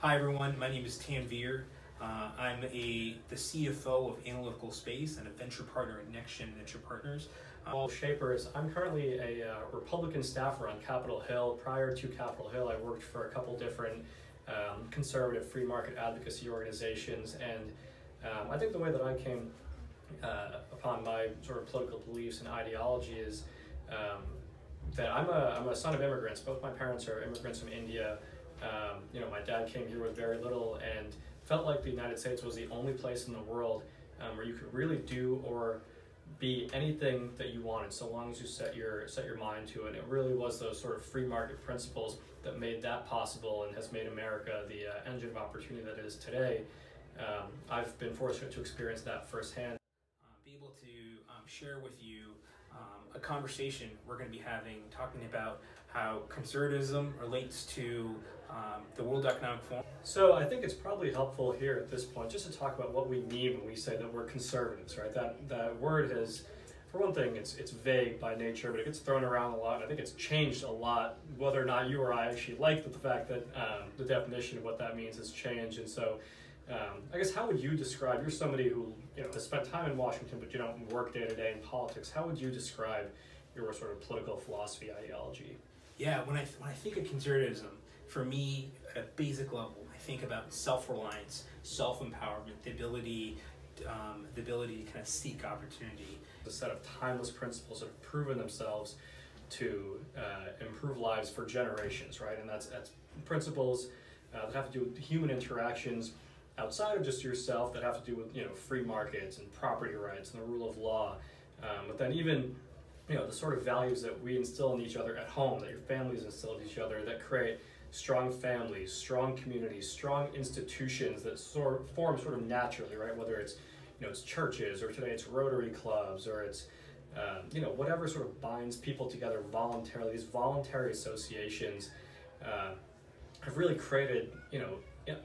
Hi everyone, my name is Tanveer. I'm the CFO of Analytical Space and a venture partner at NextGen Venture Partners. Shapers. I'm currently a Republican staffer on Capitol Hill. Prior to Capitol Hill, I worked for a couple different conservative free market advocacy organizations, and I think the way that I came upon my sort of political beliefs and ideology is that I'm a son of immigrants. Both my parents are immigrants from India. My dad came here with very little and felt like the United States was the only place in the world where you could really do or be anything that you wanted, so long as you set your mind to it. And it really was those sort of free market principles that made that possible and has made America the engine of opportunity that it is today. I've been fortunate to experience that firsthand. Be able to share with you a conversation we're going to be having, talking about how conservatism relates to the World Economic Forum. So I think it's probably helpful here at this point just to talk about what we mean when we say that we're conservatives, right? That word has, for one thing, it's vague by nature, but it gets thrown around a lot. And I think it's changed a lot, whether or not you or I actually like the fact that the definition of what that means has changed. And so I guess, how would you describe, you're somebody who has spent time in Washington, but you don't work day to day in politics. How would you describe your sort of political philosophy, ideology? Yeah, when I think of conservatism, for me, at a basic level, I think about self-reliance, self-empowerment, the ability to kind of seek opportunity. A set of timeless principles that have proven themselves to improve lives for generations, right? And that's principles that have to do with human interactions outside of just yourself, that have to do with free markets and property rights and the rule of law, but then even the sort of values that we instill in each other at home, that your families instill in each other, that create strong families, strong communities, strong institutions that form sort of naturally, right? Whether it's it's churches, or today it's Rotary clubs, or it's whatever sort of binds people together voluntarily. These voluntary associations have really created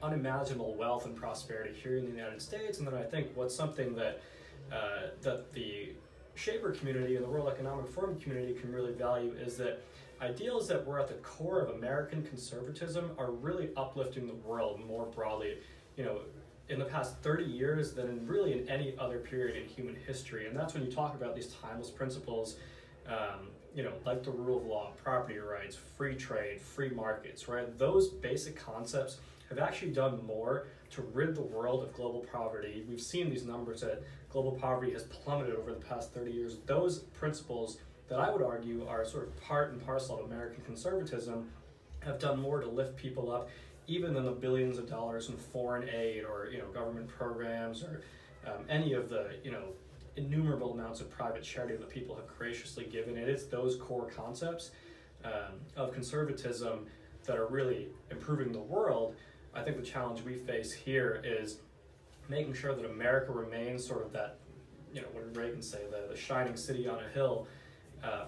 unimaginable wealth and prosperity here in the United States. And then I think what's something that that the Shaper community and the World Economic Forum community can really value is that ideals that were at the core of American conservatism are really uplifting the world more broadly, in the past 30 years than really in any other period in human history. And that's when you talk about these timeless principles, like the rule of law, property rights, free trade, free markets, right? Those basic concepts have actually done more to rid the world of global poverty. We've seen these numbers that global poverty has plummeted over the past 30 years. Those principles that I would argue are sort of part and parcel of American conservatism have done more to lift people up even than the billions of dollars in foreign aid or government programs or any of the innumerable amounts of private charity that people have graciously given. It is those core concepts of conservatism that are really improving the world. I think the challenge we face here is making sure that America remains sort of that, what did Reagan say, the shining city on a hill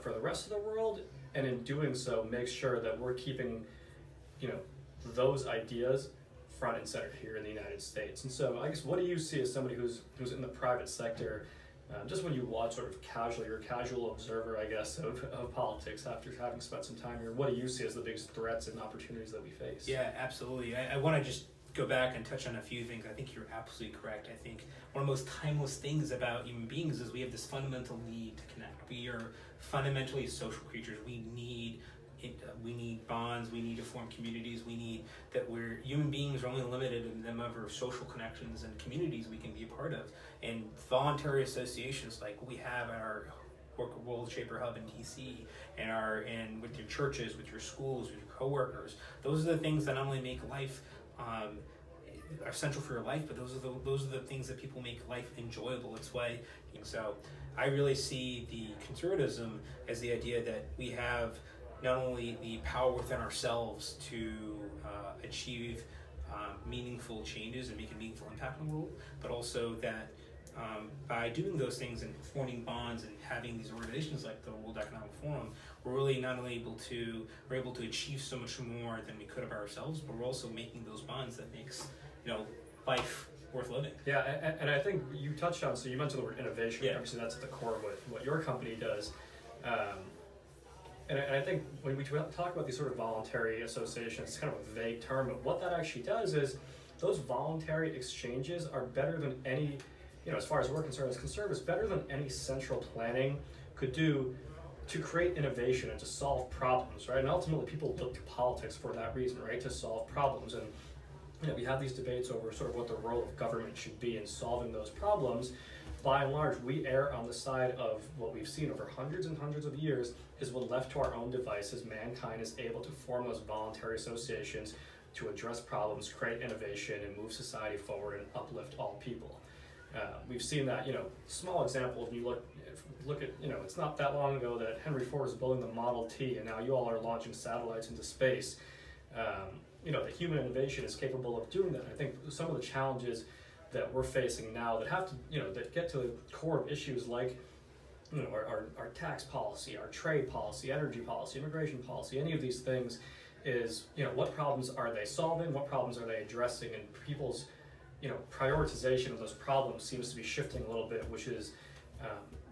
for the rest of the world, and in doing so, make sure that we're keeping, those ideas front and center here in the United States. And so I guess, what do you see as somebody who's in the private sector, just when you watch sort of casually, or casual observer, I guess, of politics after having spent some time here, what do you see as the biggest threats and opportunities that we face? Yeah, absolutely. I want to just go back and touch on a few things. I think you're absolutely correct. I think one of the most timeless things about human beings is we have this fundamental need to connect. We are fundamentally social creatures. We need bonds, we need to form communities, we're human beings are only limited in the number of social connections and communities we can be a part of. And voluntary associations like we have at our World Shaper Hub in DC and with your churches, with your schools, with your coworkers, those are the things that not only make life are essential for your life, but those are the things that people make life enjoyable. It's why, so I really see the conservatism as the idea that we have not only the power within ourselves to achieve meaningful changes and make a meaningful impact on the world, but also that by doing those things and forming bonds and having these organizations like the World Economic Forum, we're really not only able to achieve so much more than we could of ourselves, but we're also making those bonds that makes life worth living. Yeah, and I think you touched on, so you mentioned the word innovation. Yeah. Obviously that's at the core of what your company does. And I think when we talk about these sort of voluntary associations, it's kind of a vague term, but what that actually does is those voluntary exchanges are better than any, as far as we're concerned as conservatives, better than any central planning could do to create innovation and to solve problems, right? And ultimately people look to politics for that reason, right? To solve problems. And we have these debates over sort of what the role of government should be in solving those problems. By and large, we err on the side of what we've seen over hundreds and hundreds of years is when left to our own devices, mankind is able to form those voluntary associations to address problems, create innovation, and move society forward and uplift all people. We've seen that, small example, if you look at, it's not that long ago that Henry Ford was building the Model T, and now you all are launching satellites into space. The human innovation is capable of doing that. I think some of the challenges that we're facing now that have to, that get to the core of issues like, our tax policy, our trade policy, energy policy, immigration policy, any of these things is, what problems are they solving, what problems are they addressing, and people's, prioritization of those problems seems to be shifting a little bit, which is,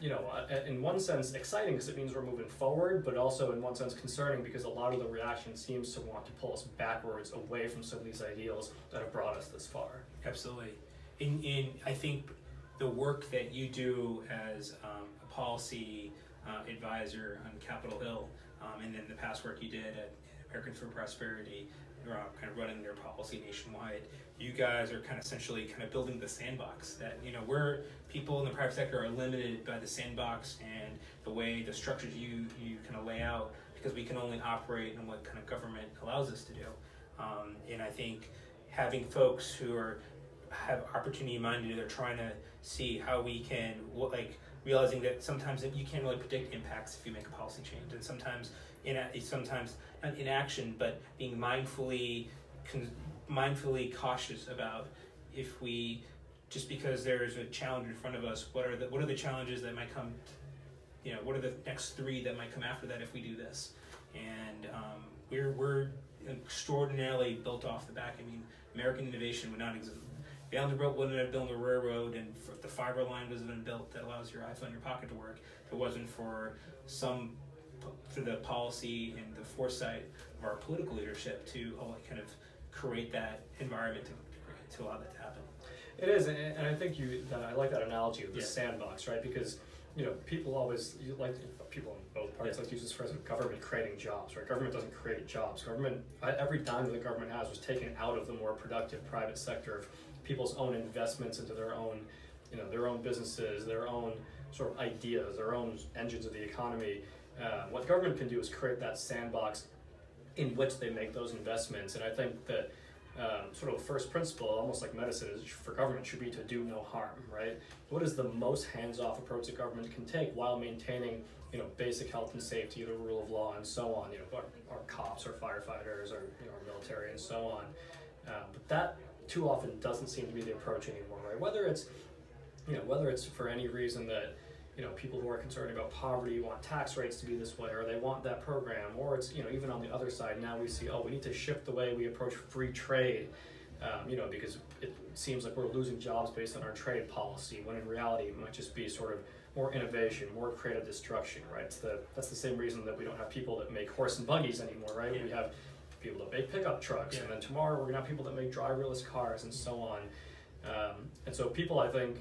in one sense exciting because it means we're moving forward, but also in one sense concerning because a lot of the reaction seems to want to pull us backwards away from some of these ideals that have brought us this far. Absolutely. I think the work that you do as a policy advisor on Capitol Hill, and then the past work you did at Americans for Prosperity, kind of running their policy nationwide, you guys are kind of essentially kind of building the sandbox that, we're people in the private sector are limited by the sandbox and the way the structures you kind of lay out, because we can only operate in what kind of government allows us to do. And I think having folks who have opportunity minded, they're trying to see how we can, realizing that sometimes you can't really predict impacts if you make a policy change, and sometimes not inaction, but being mindfully cautious about if we, just because there's a challenge in front of us, what are the challenges that might come, what are the next 3 that might come after that if we do this? And we're extraordinarily built off the back. I mean, American innovation would not exist. The Vanderbilt wouldn't have built a railroad, and the fiber line wasn't been built that allows your iPhone in your pocket to work if it wasn't for the policy and the foresight of our political leadership to kind of create that environment to allow that to happen. It is, and I think I like that analogy of the sandbox, right? Because people always people in both parties like to use this phrase of government creating jobs, right? Government doesn't create jobs. Government, every dime that the government has was taken out of the more productive private sector of people's own investments into their own, their own businesses, their own sort of ideas, their own engines of the economy. What government can do is create that sandbox in which they make those investments, and I think that sort of the first principle, almost like medicine, is for government should be to do no harm, right? What is the most hands-off approach that government can take while maintaining, basic health and safety, the rule of law, and so on? Our cops, our firefighters, our military, and so on. But that too often doesn't seem to be the approach anymore, right? Whether it's for any reason that people who are concerned about poverty want tax rates to be this way, or they want that program, or it's, even on the other side, now we see, we need to shift the way we approach free trade, because it seems like we're losing jobs based on our trade policy, when in reality it might just be sort of more innovation, more creative destruction, right? That's the same reason that we don't have people that make horse and buggies anymore, right? Yeah. We have people that make pickup trucks, and then tomorrow we're gonna have people that make driverless cars, and so on. And so people, I think,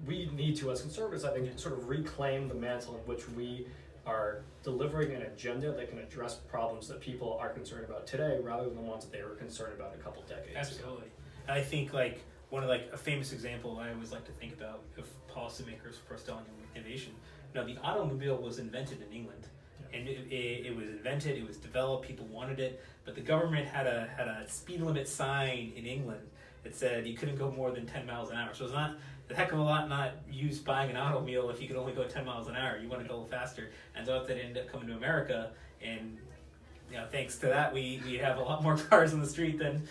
we need to, as conservatives, I think, sort of reclaim the mantle in which we are delivering an agenda that can address problems that people are concerned about today, rather than the ones that they were concerned about a couple decades Absolutely. ago. And I think a famous example I always like to think about of policymakers forestalling innovation. The automobile was invented in England. And it was invented, it was developed, people wanted it, but the government had a speed limit sign in England that said you couldn't go more than 10 miles an hour. So it's not a heck of a lot not use buying an automobile if you could only go 10 miles an hour. You want to go faster. And so that ended up coming to America, and thanks to that we have a lot more cars on the street and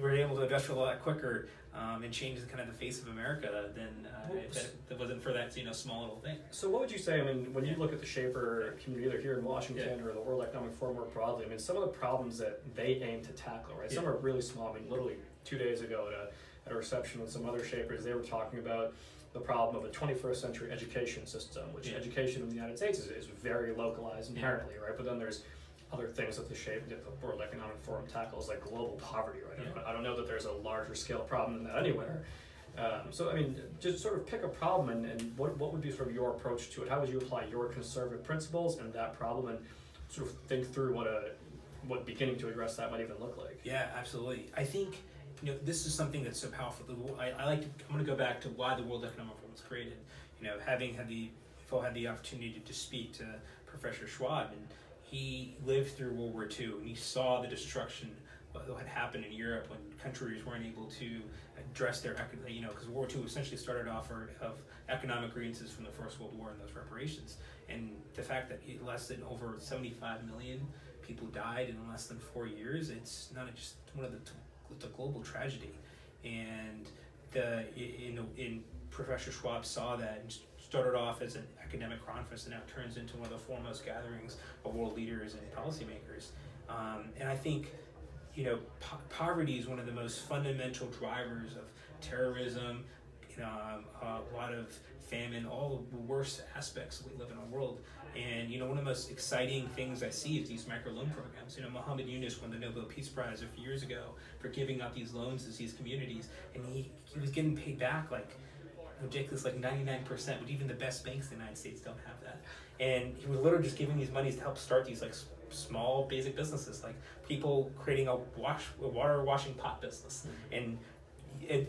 we're able to industrialize a lot quicker and change kind of the face of America than if it wasn't for that small little thing. So what would you say, when you look at the Shaper community, either here in Washington or the World Economic Forum more broadly, some of the problems that they aim to tackle, right? Some are really small. Literally 2 days ago at a reception with some other Shapers, they were talking about the problem of a 21st century education system, which education in the United States is very localized inherently, right? But then there's other things that the shape that the World Economic Forum tackles, like global poverty, right? I don't know that there's a larger scale problem than that anywhere. So I mean, just sort of pick a problem and what would be sort of your approach to it? How would you apply your conservative principles and that problem, and sort of think through what beginning to address that might even look like? Yeah, absolutely. I think this is something that's so powerful. I'm going to go back to why the World Economic Forum was created. Having had the opportunity to speak to Professor Schwab, and he lived through World War II, and he saw the destruction that had happened in Europe when countries weren't able to address their, because World War II essentially started off of economic grievances from the First World War and those reparations, and the fact that less than over 75 million people died in less than 4 years, it's not just one of the global tragedy. And Professor Schwab saw that and started off as an academic conference, and now turns into one of the foremost gatherings of world leaders and policymakers. And I think poverty is one of the most fundamental drivers of terrorism, a lot of famine, all of the worst aspects that we live in our world. And one of the most exciting things I see is these microloan programs. Muhammad Yunus won the Nobel Peace Prize a few years ago for giving out these loans to these communities, and he was getting paid back like ridiculous, like 99%, but even the best banks in the United States don't have that. And he was literally just giving these monies to help start these like small basic businesses, like people creating a water washing pot business. And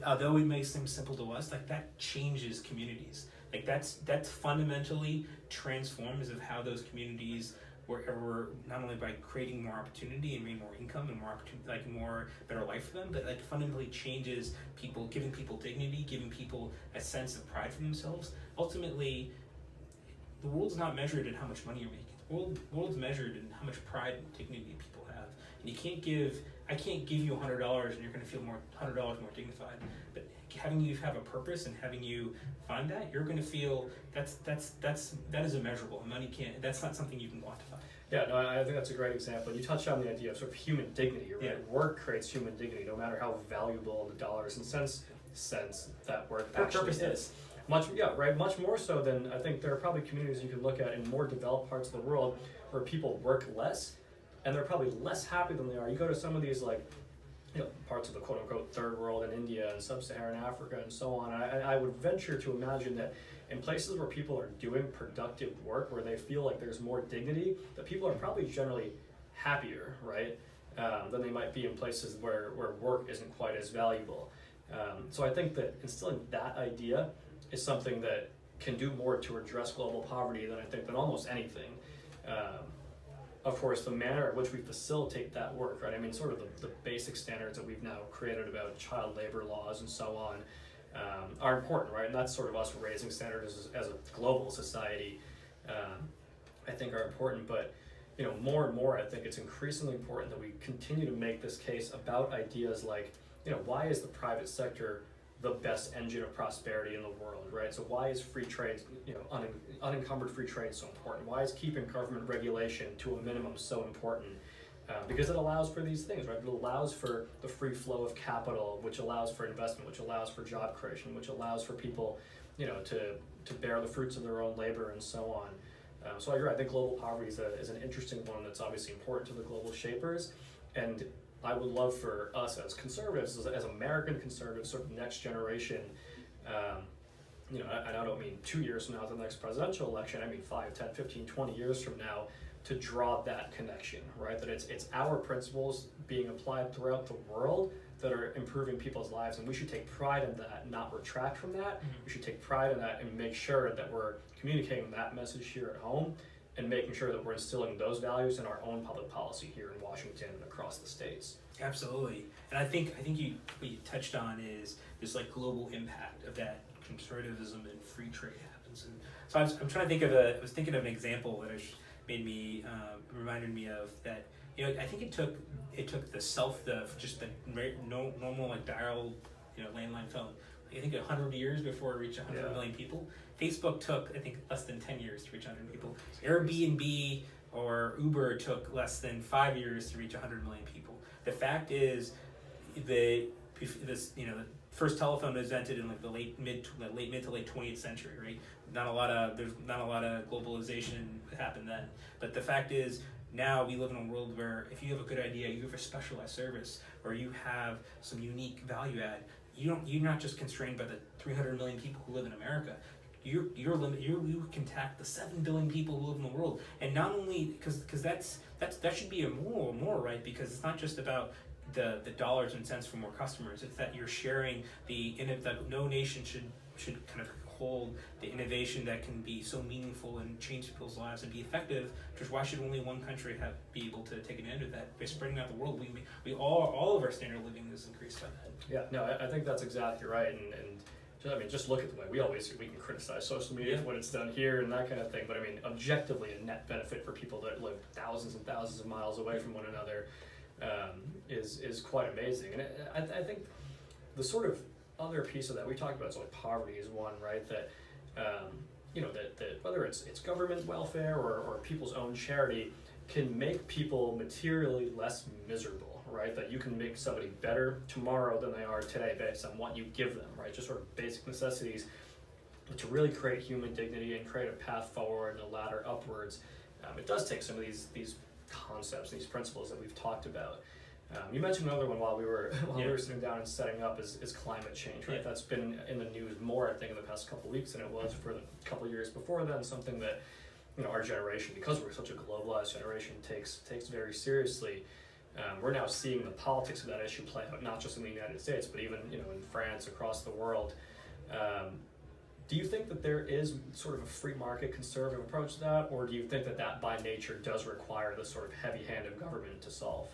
although it may seem simple to us, like that changes communities. Like that's fundamentally transforms of how those communities were not only by creating more opportunity and more income and more opportunity, like more better life for them, but like fundamentally changes people, giving people dignity, giving people a sense of pride for themselves. Ultimately, the world's not measured in how much money you're making. The world's measured in how much pride and dignity people have. And I can't give you $100 and you're going to feel $100 more dignified. But having you have a purpose and having you find that, you're going to feel that is immeasurable. Money can't. That's not something you can quantify. Yeah, no, I think that's a great example. You touched on the idea of sort of human dignity, right? Yeah. Work creates human dignity, no matter how valuable the dollars and cents that work actually is. Much more so than, I think there are probably communities you can look at in more developed parts of the world where people work less and they're probably less happy than they are. You go to some of these parts of the quote unquote third world in India and sub-Saharan Africa and so on. I would venture to imagine that in places where people are doing productive work, where they feel like there's more dignity, that people are probably generally happier, right? Than they might be in places where work isn't quite as valuable. So I think that instilling that idea is something that can do more to address global poverty than almost anything. Of course, the manner in which we facilitate that work, right? I mean, sort of the basic standards that we've now created about child labor laws and so on are important, right? And that's sort of us raising standards as a global society, I think are important. But, more and more, I think it's increasingly important that we continue to make this case about ideas like, why is the private sector the best engine of prosperity in the world, right? So why is free trade, unencumbered free trade so important? Why is keeping government regulation to a minimum so important? Because it allows for these things, right? It allows for the free flow of capital, which allows for investment, which allows for job creation, which allows for people, to bear the fruits of their own labor and so on. So I agree. I think global poverty is an interesting one that's obviously important to the global shapers, and I would love for us as conservatives, as American conservatives, sort of next generation, and I don't mean 2 years from now to the next presidential election, I mean 5, 10, 15, 20 years from now, to draw that connection, right? That it's our principles being applied throughout the world that are improving people's lives, and we should take pride in that, not retract from that. Mm-hmm. We should take pride in that and make sure that we're communicating that message here at home, and making sure that we're instilling those values in our own public policy here in Washington and across the states. Absolutely. And I think what you touched on is this like global impact of that conservatism and free trade happens. And so I was thinking of an example that reminded me of that. I think it took the normal like dial landline phone. I think 100 years before it reached 100 million people. Facebook took, I think, less than 10 years to reach 100 people. Airbnb or Uber took less than 5 years to reach 100 million people. The fact is, first telephone was invented in like the mid to late 20th century, right? There's not a lot of globalization happened then. But the fact is, now we live in a world where if you have a good idea, you have a specialized service, or you have some unique value add, you're not just constrained by the 300 million people who live in America. You can tackle the 7 billion people who live in the world, and not only because that should be a moral, right? Because it's not just about the dollars and cents for more customers. It's that you're sharing that no nation should kind of hold the innovation that can be so meaningful and change people's lives and be effective. Just why should only one country be able to take advantage of that? By spreading out the world, we all of our standard of living is increased by that. Yeah, no, I think that's exactly right, and just look at the way we can criticize social media for what it's done here and that kind of thing, but I mean, objectively, a net benefit for people that live thousands and thousands of miles away from one another is quite amazing. And I think the sort of other piece of that we talked about, so like poverty is one, right? That that whether it's government welfare or people's own charity can make people materially less miserable, right? That you can make somebody better tomorrow than they are today based on what you give them, right? Just sort of basic necessities. But to really create human dignity and create a path forward and a ladder upwards, it does take some of these concepts, these principles that we've talked about. You mentioned another one while we were sitting down and setting up is climate change, right? Yeah. That's been in the news more, I think, in the past couple of weeks than it was for the couple of years before then. Something that our generation, because we're such a globalized generation, takes very seriously. We're now seeing the politics of that issue play out, not just in the United States, but even in France, across the world. Do you think that there is sort of a free market conservative approach to that, or do you think that by nature does require the sort of heavy hand of government to solve?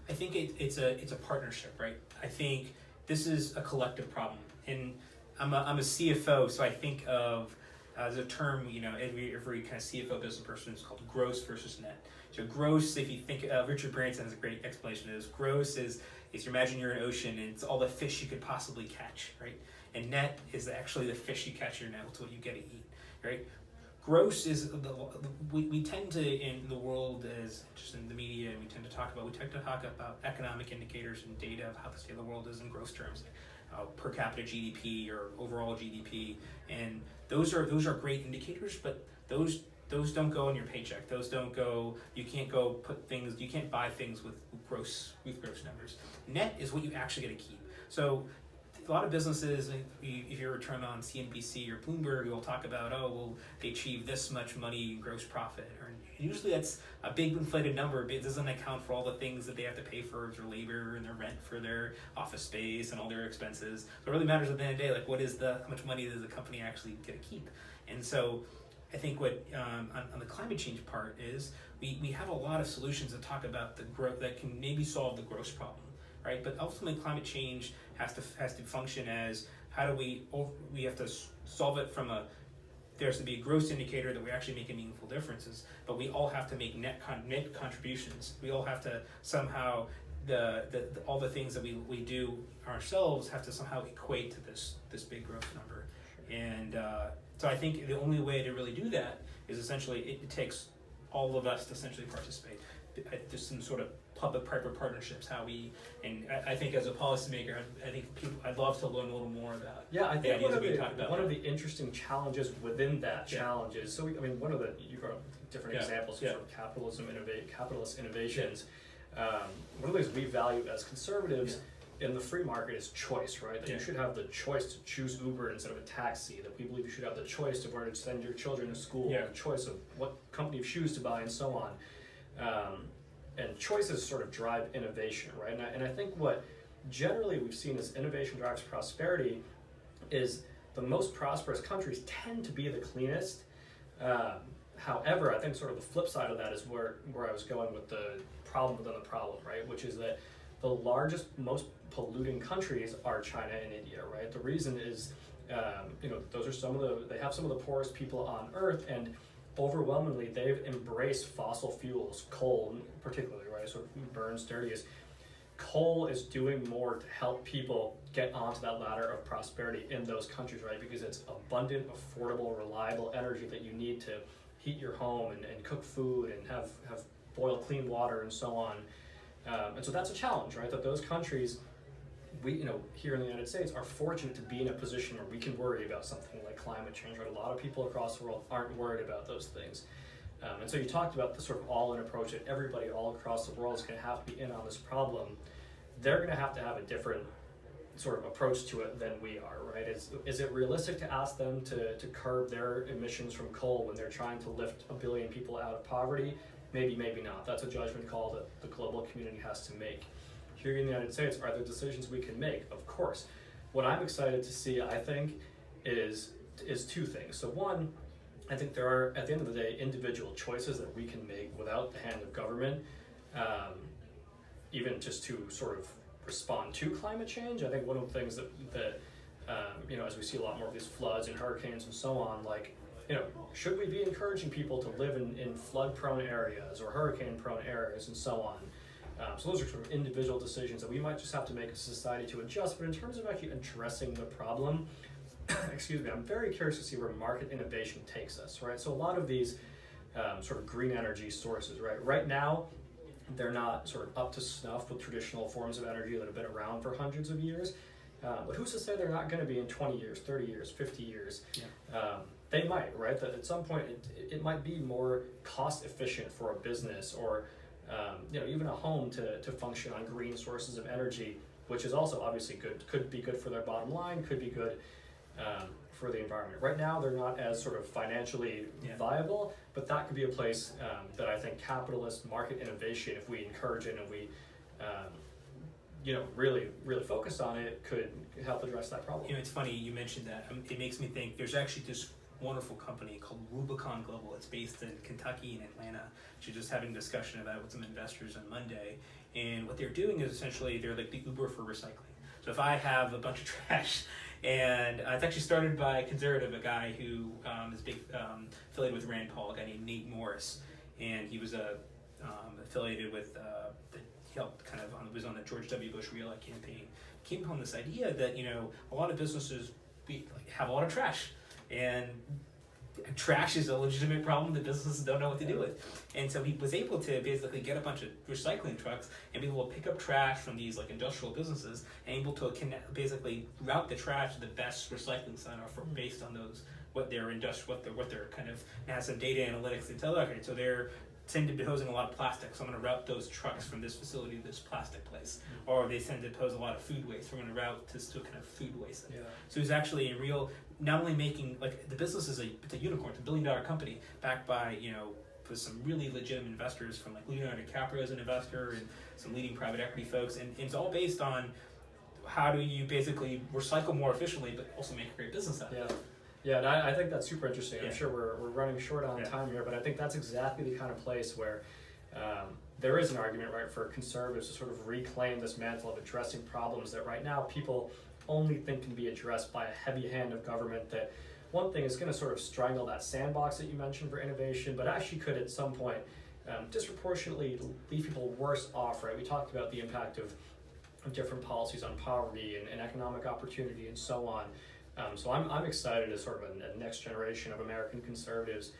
I think it's a partnership, right? I think this is a collective problem, and I'm a CFO, so I think of as a term, every kind of CFO business person is called gross versus net. So gross, if you think Richard Branson has a great explanation of this. Gross is you imagine you're in an ocean and it's all the fish you could possibly catch, right? And net is actually the fish you catch in your net. It's what you get to eat, right? Gross is we tend to, in the world, as just in the media, we tend to talk about economic indicators and data of how the state of the world is in gross terms, per capita GDP or overall GDP, and those are great indicators, but those don't go in your paycheck. Those don't go. You can't buy things with gross numbers. Net is what you actually get to keep. So a lot of businesses, if you're a return on CNBC or Bloomberg, will talk about, they achieve this much money in gross profit. Or usually that's a big inflated number, but it doesn't account for all the things that they have to pay for their labor and their rent for their office space and all their expenses. So it really matters at the end of the day, like how much money does the company actually get to keep? And so I think what on the climate change part is we have a lot of solutions that talk about the growth that can maybe solve the gross problem. Right, but ultimately, climate change has to function as how do we have to solve it from there has to be a gross indicator that we're actually making meaningful differences, but we all have to make net contributions. We all have to somehow all the things that we do ourselves have to somehow equate to this big growth number, and so I think the only way to really do that is essentially it takes all of us to essentially participate. Just some sort of public-private partnerships. I think as a policymaker, I'd love to learn a little more about. Yeah, I think one of the interesting challenges within that challenge is you brought up different examples of capitalist innovations. One of the things we value as conservatives in the free market is choice, right? That you should have the choice to choose Uber instead of a taxi. That we believe you should have the choice of where to send your children to school, the choice of what company of shoes to buy, and so on. And choices sort of drive innovation, right? And I think what generally we've seen as innovation drives prosperity is the most prosperous countries tend to be the cleanest. However, I think sort of the flip side of that is where I was going with the problem within the problem, right? Which is that the largest, most polluting countries are China and India, right? The reason is, those are they have some of the poorest people on Earth, and overwhelmingly, they've embraced fossil fuels, coal particularly, right? Sort of burns dirtiest. Coal is doing more to help people get onto that ladder of prosperity in those countries, right? Because it's abundant, affordable, reliable energy that you need to heat your home and cook food and have boil clean water and so on. And so that's a challenge, right? That those countries we, here in the United States are fortunate to be in a position where we can worry about something like climate change, right? A lot of people across the world aren't worried about those things. And so you talked about the sort of all-in approach that everybody all across the world is going to have to be in on this problem. They're going to have a different sort of approach to it than we are, right? Is it realistic to ask them to curb their emissions from coal when they're trying to lift 1 billion people out of poverty? Maybe, maybe not. That's a judgment call that the global community has to make. Here in the United States, are there decisions we can make? Of course. What I'm excited to see, I think, is two things. So one, I think there are, at the end of the day, individual choices that we can make without the hand of government, even just to sort of respond to climate change. I think one of the things that as we see a lot more of these floods and hurricanes and so on, like, should we be encouraging people to live in flood-prone areas or hurricane-prone areas and so on? So those are sort of individual decisions that we might just have to make as a society to adjust. But in terms of actually addressing the problem, excuse me, I'm very curious to see where market innovation takes us, right? So a lot of these sort of green energy sources, right? Right now, they're not sort of up to snuff with traditional forms of energy that have been around for hundreds of years. But who's to say they're not going to be in 20 years, 30 years, 50 years? Yeah. They might, right? That at some point it might be more cost efficient for a business or even a home to function on green sources of energy, which is also obviously good, could be good for their bottom line, could be good for the environment. Right now, they're not as sort of financially viable, but that could be a place that I think capitalist market innovation, if we encourage it and we really focus on it, could help address that problem. It's funny you mentioned that. It makes me think there's actually this wonderful company called Rubicon Global. It's based in Kentucky and Atlanta. She's just having a discussion about it with some investors on Monday. And what they're doing is essentially they're like the Uber for recycling. So if I have a bunch of trash, and it's actually started by a conservative, a guy who is big affiliated with Rand Paul, a guy named Nate Morris, and he was affiliated with he helped was on the George W. Bush re-elect campaign. Came upon this idea that a lot of businesses have a lot of trash. And trash is a legitimate problem that businesses don't know what to do with. And so he was able to basically get a bunch of recycling trucks and be able to pick up trash from these industrial businesses and able to basically route the trash to the best recycling center based on what they're kind of has some data analytics to tell. Okay, so they're tend to be posing a lot of plastic, so I'm going to route those trucks from this facility to this plastic place. Or they tend to pose a lot of food waste, so we're going to route to kind of food waste. Yeah. So he's actually not only making, the business is it's a unicorn, it's a $1 billion company backed by, with some really legitimate investors from Leonardo DiCaprio as an investor and some leading private equity folks. And it's all based on how do you basically recycle more efficiently, but also make a great business out of it. Yeah, and I think that's super interesting. I'm sure we're running short on time here, but I think that's exactly the kind of place where there is an argument, right, for conservatives to sort of reclaim this mantle of addressing problems that right now people only think can be addressed by a heavy hand of government. That one thing is going to sort of strangle that sandbox that you mentioned for innovation, but actually could at some point disproportionately leave people worse off, right? We talked about the impact of different policies on poverty and economic opportunity and so on. So I'm excited as sort of a next generation of American conservatives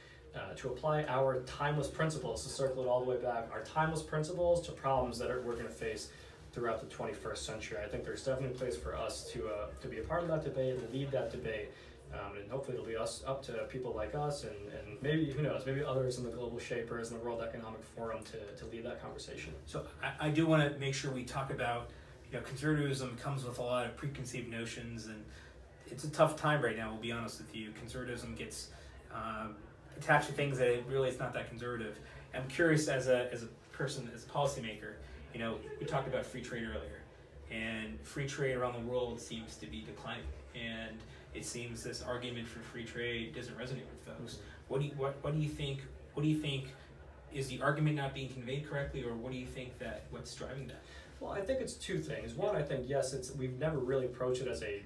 to apply our timeless principles, to circle it all the way back, our timeless principles to problems that we're going to face throughout the 21st century. I think there's definitely a place for us to be a part of that debate, lead that debate, and hopefully it'll be up to people like us and maybe, who knows, maybe others in the global shapers and the World Economic Forum to lead that conversation. So I do want to make sure we talk about, conservatism comes with a lot of preconceived notions, and it's a tough time right now, we'll be honest with you. Conservatism gets attached to things that it's not that conservative. I'm curious as a person, as a policymaker, we talked about free trade earlier, and free trade around the world seems to be declining, and it seems this argument for free trade doesn't resonate with folks. What do you think? What do you think? Is the argument not being conveyed correctly, or what do you think what's driving that? Well, I think it's two things. One, I think yes, we've never really approached it as a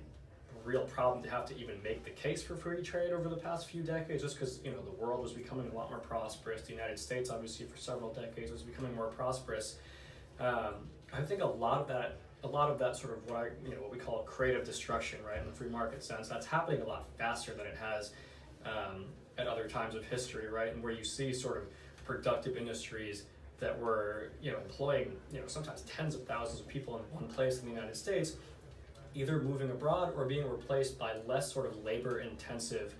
real problem to have to even make the case for free trade over the past few decades, just because the world was becoming a lot more prosperous. The United States, obviously, for several decades was becoming more prosperous. I think a lot of that sort of what we call creative destruction, right, in the free market sense, that's happening a lot faster than it has at other times of history, right, and where you see sort of productive industries that were, employing, sometimes tens of thousands of people in one place in the United States, either moving abroad or being replaced by less sort of labor-intensive,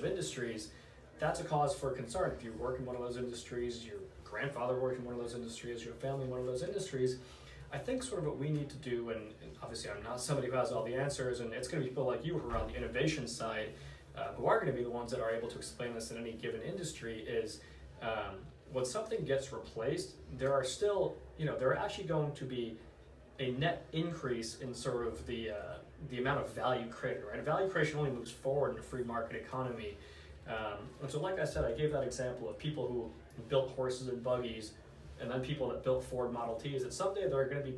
industries. That's a cause for concern. If you work in one of those industries, your grandfather worked in one of those industries, your family in one of those industries, I think sort of what we need to do, and obviously I'm not somebody who has all the answers, and it's going to be people like you who are on the innovation side, who are going to be the ones that are able to explain this in any given industry, is when something gets replaced, there are still, there are actually going to be a net increase in sort of the amount of value created, right? Value creation only moves forward in a free market economy. And so like I said, I gave that example of people who built horses and buggies, and then people that built Ford Model Ts, that someday there are going to be,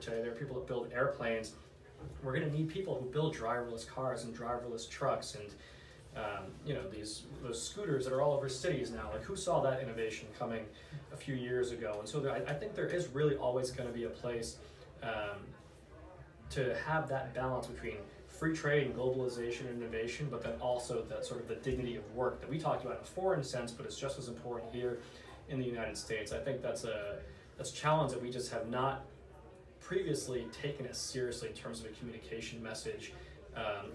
today there are people that build airplanes. We're going to need people who build driverless cars and driverless trucks and those scooters that are all over cities now. Like, who saw that innovation coming a few years ago? And so I think there is really always going to be a place to have that balance between free trade and globalization and innovation, but then also that sort of the dignity of work that we talked about in a foreign sense, but it's just as important here in the United States. I think that's a challenge that we just have not previously taken as seriously in terms of a communication message,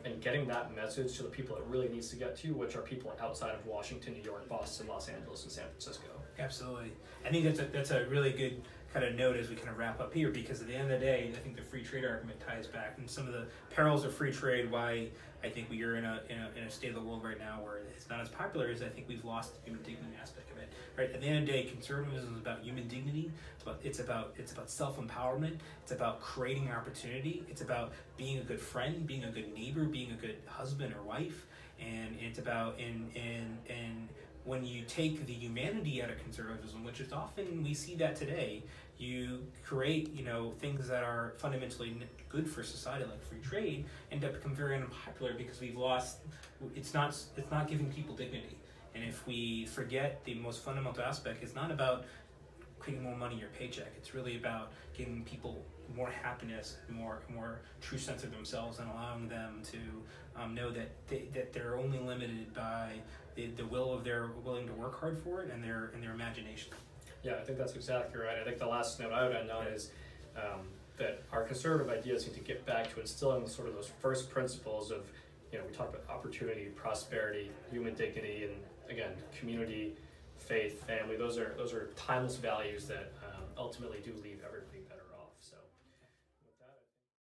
and getting that message to the people it really needs to get to, which are people outside of Washington, New York, Boston, Los Angeles, and San Francisco. Absolutely. I think that's a really good kind of note as we kind of wrap up here, because at the end of the day, I think the free trade argument ties back, and some of the perils of free trade, why I think we are in a state of the world right now where it's not as popular, is I think we've lost the human dignity aspect of it. Right? At the end of the day, conservatism is about human dignity. It's about self-empowerment. It's about creating opportunity. It's about being a good friend, being a good neighbor, being a good husband or wife, and it's about and when you take the humanity out of conservatism, which is often, we see that today, you create, things that are fundamentally good for society, like free trade, end up become very unpopular because we've lost, it's not giving people dignity. And if we forget the most fundamental aspect, it's not about creating more money in your paycheck. It's really about giving people more happiness, more true sense of themselves, and allowing them to know that they're only limited by the will of their willing to work hard for it and their imagination. Yeah, I think that's exactly right. I think the last note I would end on is that our conservative ideas need to get back to instilling sort of those first principles of, we talk about opportunity, prosperity, human dignity, and again, community, faith, family. Those are timeless values that ultimately do leave everybody better.